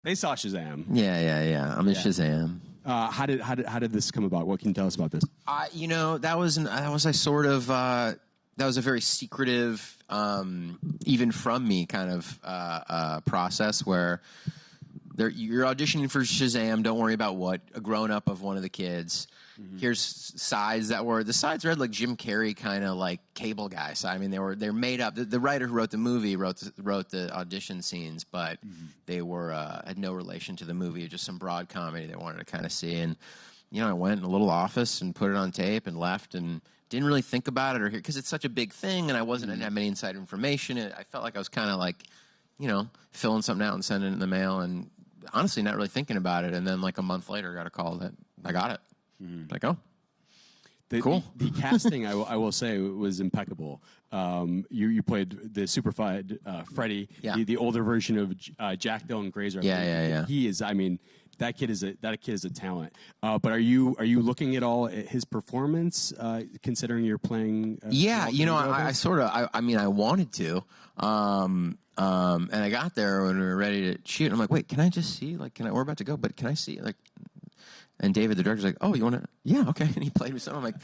They saw Shazam. Yeah. I'm in Shazam. How did this come about? What can you tell us about this? That was a very secretive, even from me, kind of process where you're auditioning for Shazam. Don't worry about what, a grown up of one of the kids. Mm-hmm. Here's sides read like Jim Carrey kind of like cable guy. So I mean, they're made up. The writer who wrote the movie wrote the audition scenes, but they were had no relation to the movie. Just some broad comedy they wanted to kind of see. And I went in a little office and put it on tape and left and didn't really think about it or hear, because it's such a big thing, and I didn't have any inside information. I felt like I was kind of like, filling something out and sending it in the mail, and honestly not really thinking about it. And then like a month later, I got a call that I got it. Mm-hmm. Like, cool. The casting, I will say, was impeccable. You played the super-fied Freddy, the older version of Jack Dylan Grazer. Yeah. He is. I mean, that kid is a talent. But are you looking at all at his performance, considering you're playing? I wanted to. And I got there when we were ready to shoot. I'm like, wait, can I just see? Like, we're about to go, but can I see? Like. And David, the director's like, "Oh, you want to?" Yeah, okay. And he played me something. I'm like,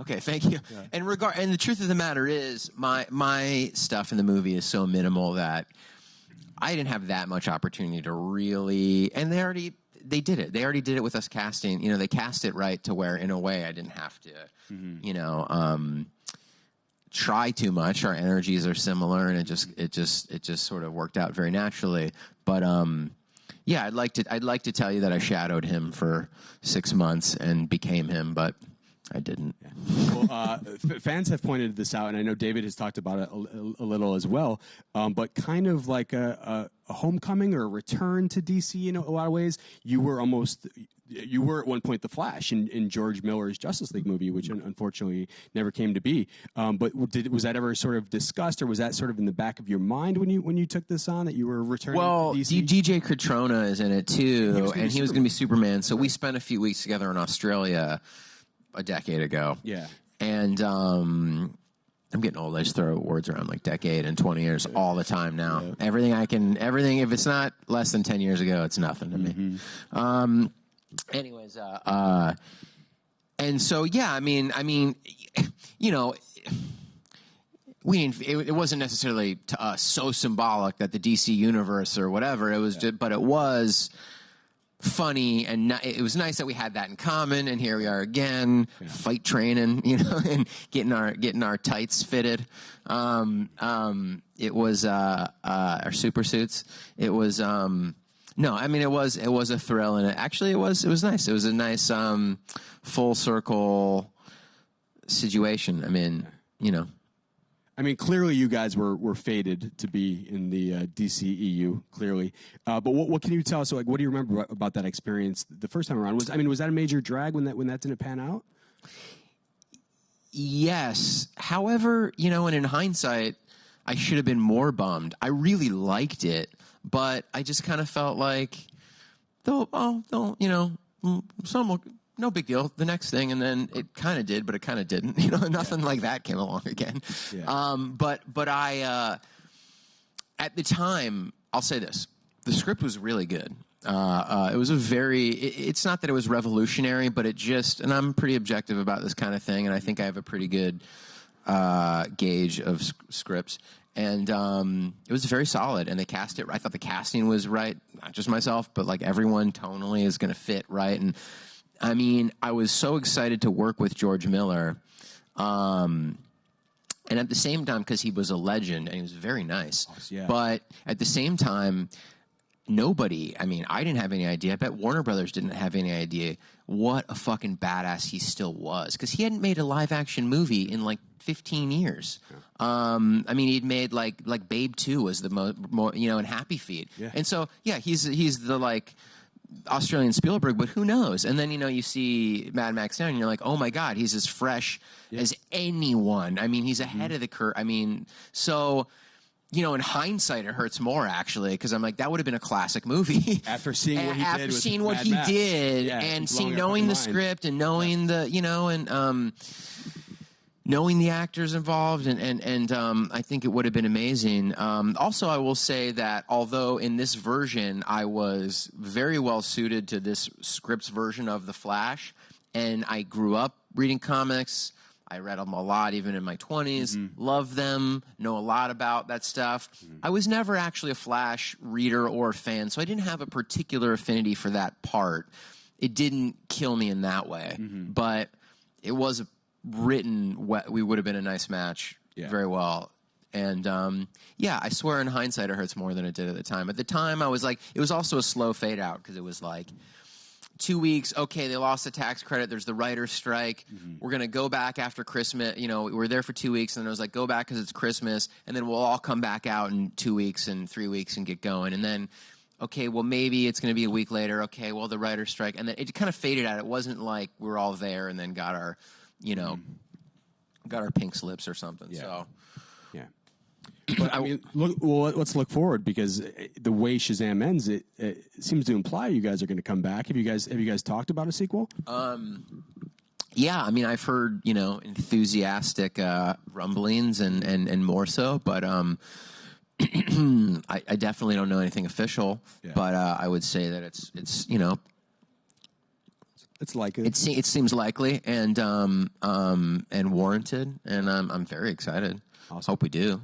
"Okay, thank you." Yeah. And the truth of the matter is, my stuff in the movie is so minimal that I didn't have that much opportunity to really. And they did it. They already did it with us casting. They cast it right to where, in a way, I didn't have to, try too much. Our energies are similar, and it just sort of worked out very naturally. But yeah, I'd like to tell you that I shadowed him for 6 months and became him, but I didn't. Yeah. Well, fans have pointed this out, and I know David has talked about it a little as well. But kind of like a homecoming or a return to DC in a lot of ways. You were at one point the Flash in George Miller's Justice League movie, which unfortunately never came to be. But was that ever sort of discussed, or was that sort of in the back of your mind when you took this on, that you were returning to DC? DJ Cotrona is in it too, and he was going to be Superman. So we spent a few weeks together in Australia a decade ago. Yeah. And I'm getting old. I just throw words around like decade and 20 years all the time now. Yeah. Everything, if it's not less than 10 years ago, it's nothing to me. Anyways, and so, yeah, I mean, it wasn't necessarily to us so symbolic that the DC universe or whatever, it was just, but it was funny, and it was nice that we had that in common. And here we are again, fight training, and getting our tights fitted. It was our super suits. It was no, I mean it was a thrill, and it was nice. It was a nice full circle situation. I mean, clearly you guys were fated to be in the DCEU, clearly. But what can you tell us? So, like, what do you remember about that experience the first time around? Was that a major drag when that didn't pan out? Yes. However, and in hindsight, I should have been more bummed. I really liked it, but I just kind of felt like, no big deal, the next thing. And then it kind of did, but it kind of didn't. Nothing like that came along again. Yeah. But I, at the time, I'll say this, the script was really good. It was it's not that it was revolutionary, but and I'm pretty objective about this kind of thing, and I think I have a pretty good gauge of scripts. And it was very solid, and they cast it. I thought the casting was right, not just myself, but like everyone tonally is going to fit right. And I mean, I was so excited to work with George Miller, and at the same time, because he was a legend and he was very nice. Yeah. But at the same time, I didn't have any idea. I bet Warner Brothers didn't have any idea what a fucking badass he still was, because he hadn't made a live action movie in like 15 years. Yeah. He'd made like Babe 2 was the more and Happy Feet. Yeah. And so, yeah, he's the like Australian Spielberg, but who knows? And then, you see Mad Max now and you're like, oh my God, he's as fresh as anyone. I mean, he's ahead of the curve. I mean, so, in hindsight, it hurts more, actually, because I'm like, that would have been a classic movie. After seeing what he did. After seeing what he did, and knowing the script and knowing knowing the actors involved, and I think it would have been amazing. Also, I will say that although in this version I was very well suited to this script's version of The Flash, and I grew up reading comics. I read them a lot, even in my 20s. Love them, know a lot about that stuff. I was never actually a Flash reader or fan, so I didn't have a particular affinity for that part. It didn't kill me in that way, but it was written. We would have been a nice match, very well. And I swear in hindsight it hurts more than it did at the time. At the time, I was like, it was also a slow fade out because it was like 2 weeks. Okay, they lost the tax credit. There's the writer's strike. We're going to go back after Christmas. You know, we were there for 2 weeks, and then I was like, go back because it's Christmas, and then we'll all come back out in 2 weeks and 3 weeks and get going. And then, okay, well, maybe it's going to be a week later. Okay, well, the writer's strike. And then it kind of faded out. It wasn't like we were all there and then got our, got our pink slips or something. Yeah. So, yeah. But I mean, let's look forward, because the way Shazam ends, it seems to imply you guys are going to come back. Have you guys talked about a sequel? Yeah, I mean, I've heard enthusiastic rumblings and more so, but I definitely don't know anything official. Yeah. But I would say that it's it's likely. It seems likely and warranted, and I'm very excited. Awesome. Hope we do.